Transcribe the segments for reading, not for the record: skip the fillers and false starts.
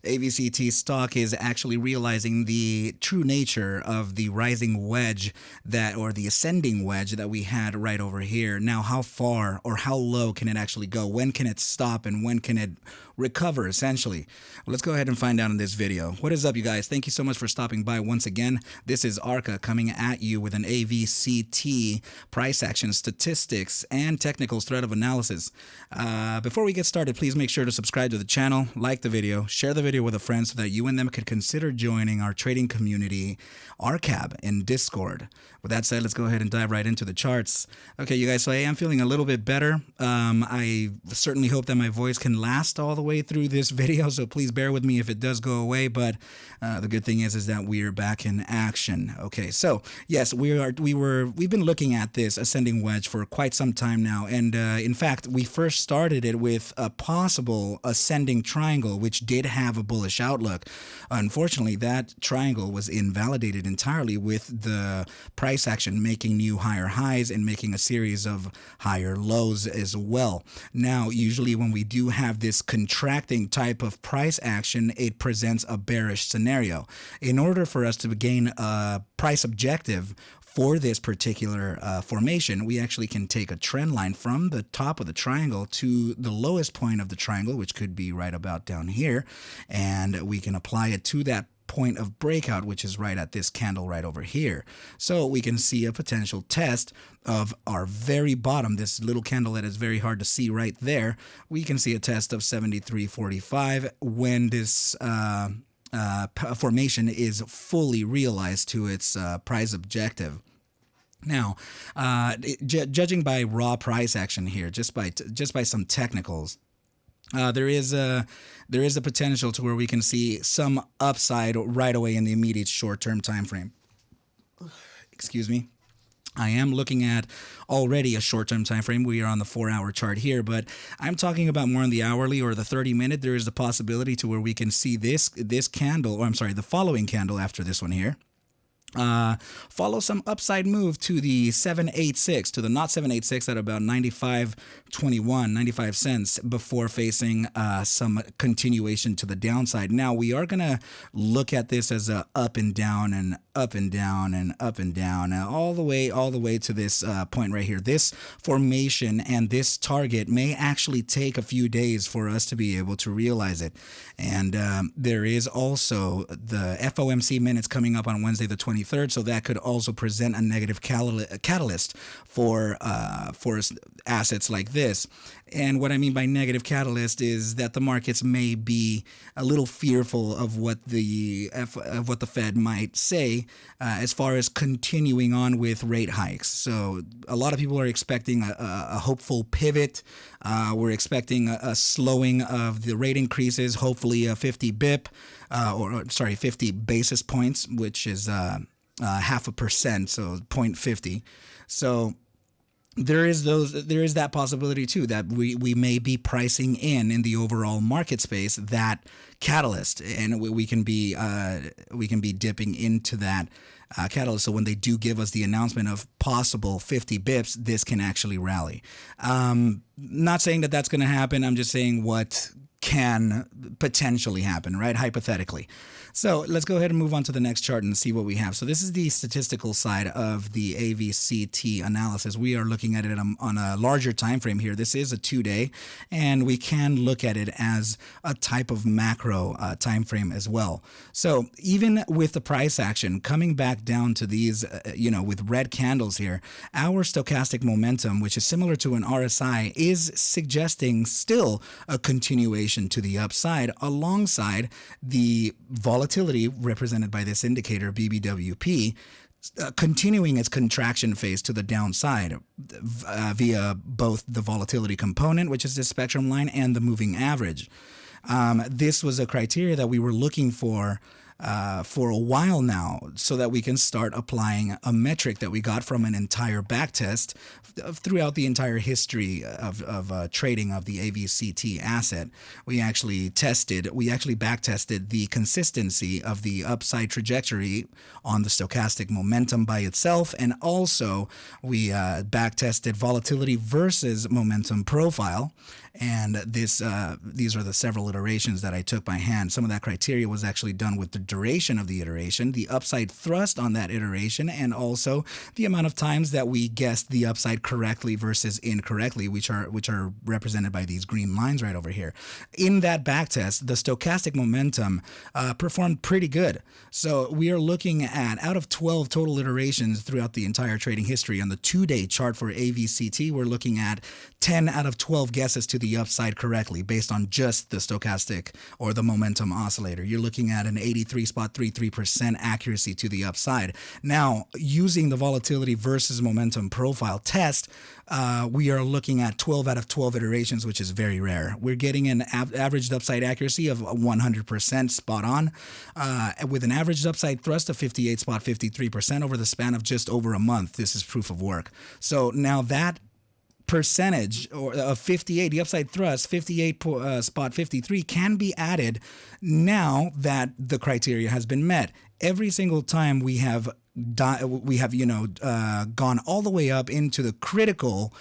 AVCT stock is actually realizing the true nature of the rising wedge or the ascending wedge that we had right over here. Now, how far or how low can it actually go? When can it stop and when can it recover, essentially? Well, let's go ahead and find out in this video. What is up, you guys? Thank you so much for stopping by once again. This is ARCa coming at you with an AVCT price action, statistics, and technicals thread of analysis. Before we get started, please make sure to subscribe to the channel, like the video, share the video with a friend so that you and them could consider joining our trading community, ARCa, in Discord. With that said, let's go ahead and dive right into the charts. Okay, you guys, so I am feeling a little bit better. I certainly hope that my voice can last all the way through this video, so please bear with me if it does go away, but the good thing is that we're back in action. Okay, so yes, we've been looking at this ascending wedge for quite some time now, and in fact, we first started it with a possible ascending triangle, which did have a bullish outlook. Unfortunately, that triangle was invalidated entirely with the price action making new higher highs and making a series of higher lows as well. Now, usually when we do have this contracting type of price action, it presents a bearish scenario. In order for us to gain a price objective for this particular formation, we actually can take a trend line from the top of the triangle to the lowest point of the triangle, which could be right about down here, and we can apply it to that point of breakout, which is right at this candle right over here. So we can see a potential test of our very bottom, this little candle that is very hard to see right there. We can see a test of 73.45 when this formation is fully realized to its price objective. Now, judging by raw price action here, just by some technicals, there is a potential to where we can see some upside right away in the immediate short-term time frame. Excuse me. I am looking at already a short-term time frame. We are on the 4-hour chart here, but I'm talking about more on the hourly or the 30-minute. There is the possibility to where we can see this candle, or I'm sorry, the following candle after this one here. Follow some upside move to the 786, to the not 786 at about 95.21, 95 cents before facing some continuation to the downside. Now we are gonna look at this as a up and down and up and down and up and down, all the way to this point right here. This formation and this target may actually take a few days for us to be able to realize it. And there is also the FOMC minutes coming up on Wednesday the 23rd, so that could also present a negative catalyst for assets like this. And what I mean by negative catalyst is that the markets may be a little fearful of what the Fed might say as far as continuing on with rate hikes. So a lot of people are expecting a hopeful pivot. We're expecting a slowing of the rate increases, hopefully a 50 basis points, which is 0.5%, so 0.50. So there is that possibility too, that we may be pricing in the overall market space that catalyst, and we can be dipping into that catalyst. So when they do give us the announcement of possible 50 bips, this can actually rally. Not saying that that's going to happen. I'm just saying what can potentially happen, right? Hypothetically. So let's go ahead and move on to the next chart and see what we have. So this is the statistical side of the AVCT analysis. We are looking at it on a larger time frame here. This is a 2-day, and we can look at it as a type of macro time frame as well. So even with the price action coming back down to these, with red candles here, our stochastic momentum, which is similar to an RSI, is suggesting still a continuation to the upside alongside the volatility represented by this indicator BBWP continuing its contraction phase to the downside via both the volatility component, which is the spectrum line, and the moving average. This was a criteria that we were looking for for a while now, so that we can start applying a metric that we got from an entire backtest throughout the entire history of trading of the AVCT asset. We actually backtested the consistency of the upside trajectory on the stochastic momentum by itself, and also we backtested volatility versus momentum profile. And these are the several iterations that I took by hand. Some of that criteria was actually done with the duration of the iteration, the upside thrust on that iteration, and also the amount of times that we guessed the upside correctly versus incorrectly, which are represented by these green lines right over here. In that backtest, the stochastic momentum performed pretty good. So we are looking at, out of 12 total iterations throughout the entire trading history on the 2-day chart for AVCT, we're looking at 10 out of 12 guesses to the upside correctly based on just the stochastic or the momentum oscillator. You're looking at an 83.33% accuracy to the upside. Now, using the volatility versus momentum profile test, we are looking at 12 out of 12 iterations, which is very rare. We're getting an averaged upside accuracy of 100% spot on, with an averaged upside thrust of 58.53% over the span of just over a month. This is proof of work. So now that percentage of 58, the upside thrust 58.53 can be added now that the criteria has been met. Every single time we have gone all the way up into the critical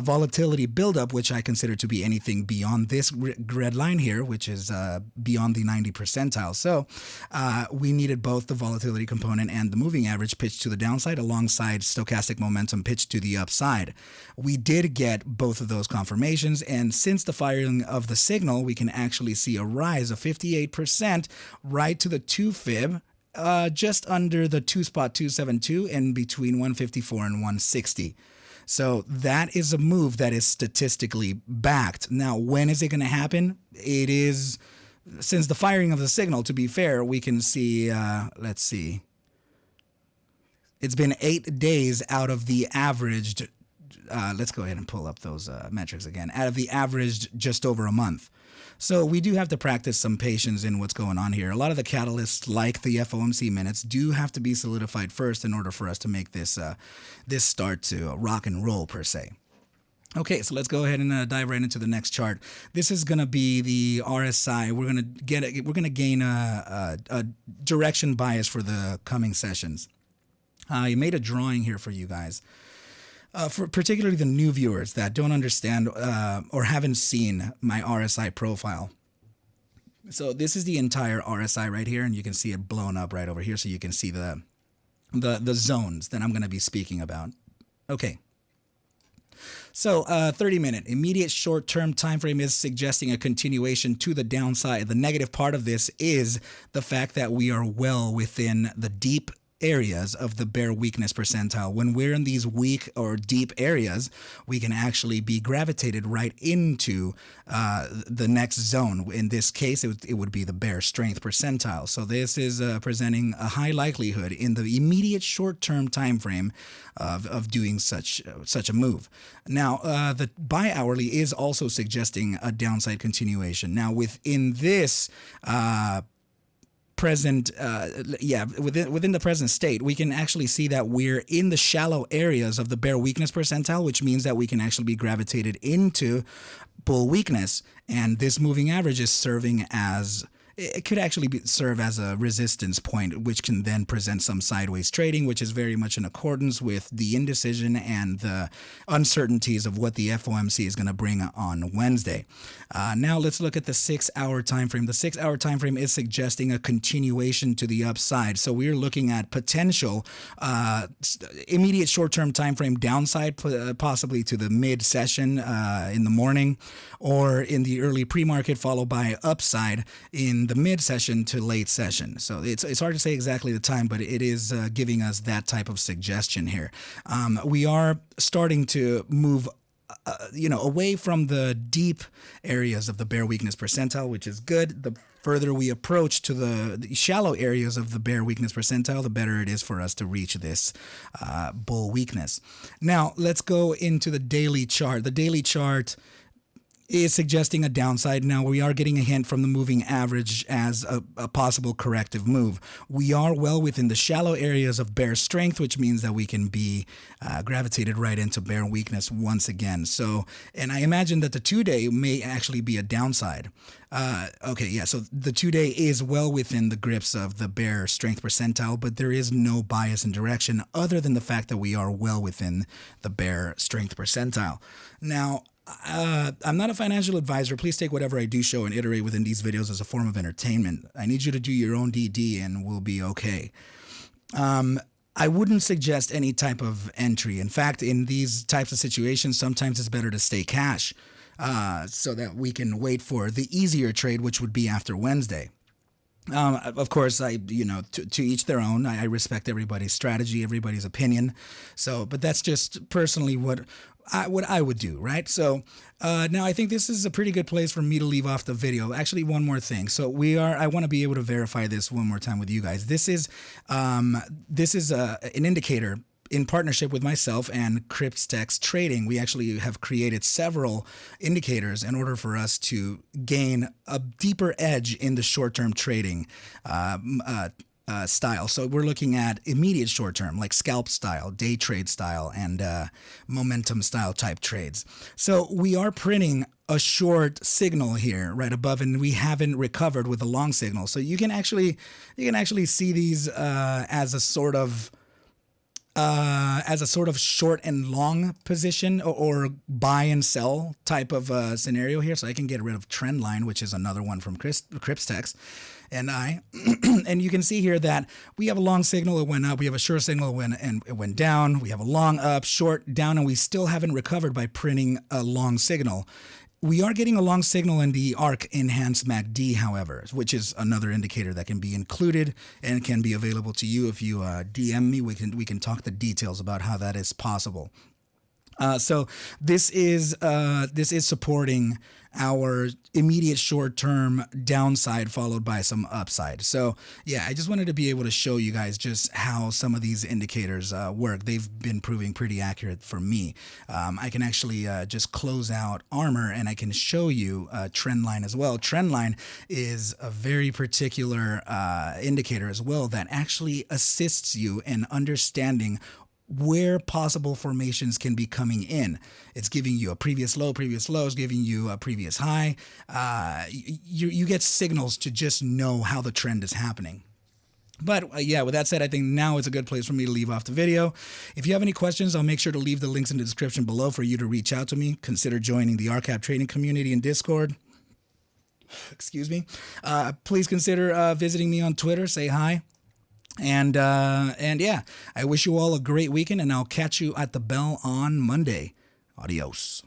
volatility buildup, which I consider to be anything beyond this red line here, which is beyond the 90 percentile. So we needed both the volatility component and the moving average pitched to the downside alongside stochastic momentum pitched to the upside. We did get both of those confirmations, and since the firing of the signal, we can actually see a rise of 58% right to the 2 fib, just under the 2.272 and between 154 and 160. So that is a move that is statistically backed. Now, when is it going to happen? It is, since the firing of the signal, to be fair, we can see, let's see. It's been 8 days out of the averaged, let's go ahead and pull up those metrics again, out of the averaged just over a month. So we do have to practice some patience in what's going on here. A lot of the catalysts, like the FOMC minutes, do have to be solidified first in order for us to make this this start to rock and roll, per se. Okay, so let's go ahead and dive right into the next chart. This is going to be the RSI. We're going to gain a direction bias for the coming sessions. I made a drawing here for you guys. For particularly the new viewers that don't understand or haven't seen my RSI profile. So this is the entire RSI right here, and you can see it blown up right over here, so you can see the zones that I'm going to be speaking about. Okay. So 30-minute immediate short-term time frame is suggesting a continuation to the downside. The negative part of this is the fact that we are well within the deep areas of the bear weakness percentile. When we're in these weak or deep areas, we can actually be gravitated right into the next zone. In this case, it would be the bear strength percentile. So this is presenting a high likelihood in the immediate short-term time frame of doing such a move. Now, the bi-hourly is also suggesting a downside continuation. Now, within this within the present state, we can actually see that we're in the shallow areas of the bear weakness percentile, which means that we can actually be gravitated into bull weakness. And this moving average is serving as, it could actually serve as a resistance point, which can then present some sideways trading, which is very much in accordance with the indecision and the uncertainties of what the FOMC is going to bring on Wednesday. Now let's look at the 6-hour time frame. The 6-hour time frame is suggesting a continuation to the upside. So we're looking at potential immediate short-term time frame downside, possibly to the mid-session in the morning or in the early pre-market, followed by upside in the mid-session to late session. So it's hard to say exactly the time, but it is giving us that type of suggestion here. We are starting to move away from the deep areas of the bear weakness percentile, which is good. The further we approach to the shallow areas of the bear weakness percentile, the better it is for us to reach this bull weakness. Now, let's go into the daily chart. The daily chart is suggesting a downside. Now, we are getting a hint from the moving average as a possible corrective move. We are well within the shallow areas of bear strength, which means that we can be gravitated right into bear weakness once again. So, and I imagine that the 2-day may actually be a downside. Okay, yeah, so the 2-day is well within the grips of the bear strength percentile, but there is no bias in direction other than the fact that we are well within the bear strength percentile. Now, I'm not a financial advisor. Please take whatever I do show and iterate within these videos as a form of entertainment. I need you to do your own DD and we'll be okay. I wouldn't suggest any type of entry. In fact, in these types of situations, sometimes it's better to stay cash so that we can wait for the easier trade, which would be after Wednesday. Of course, to each their own. I respect everybody's strategy, everybody's opinion. So, but that's just personally what I would do, right? So now I think this is a pretty good place for me to leave off the video. Actually, one more thing. So I want to be able to verify this one more time with you guys. This is an indicator in partnership with myself and Crypstex Trading. We actually have created several indicators in order for us to gain a deeper edge in the short-term trading style. So we're looking at immediate short-term, like scalp style, day trade style, and momentum style type trades. So we are printing a short signal here right above, and we haven't recovered with a long signal. So you can actually see these as a sort of short and long position or buy and sell type of scenario here. So I can get rid of trend line, which is another one from Crypstex. And you can see here that we have a long signal, it went up. We have a short signal, it went down. We have a long up, short down, and we still haven't recovered by printing a long signal. We are getting a long signal in the ARC Enhanced MACD, however, which is another indicator that can be included and can be available to you. If you DM me, we can talk the details about how that is possible. So this is supporting our immediate short-term downside followed by some upside. So yeah, I just wanted to be able to show you guys just how some of these indicators work. They've been proving pretty accurate for me. I can actually just close out Armor and I can show you trend line as well. Trend line is a very particular indicator as well that actually assists you in understanding where possible formations can be coming in. It's giving you a previous low is giving you a previous high. You get signals to just know how the trend is happening. But yeah, with that said, I think now is a good place for me to leave off the video. If you have any questions, I'll make sure to leave the links in the description below for you to reach out to me. Consider joining the ARCa trading community in Discord. Excuse me. Please consider visiting me on Twitter. Say hi. And yeah, I wish you all a great weekend, and I'll catch you at the bell on Monday. Adios.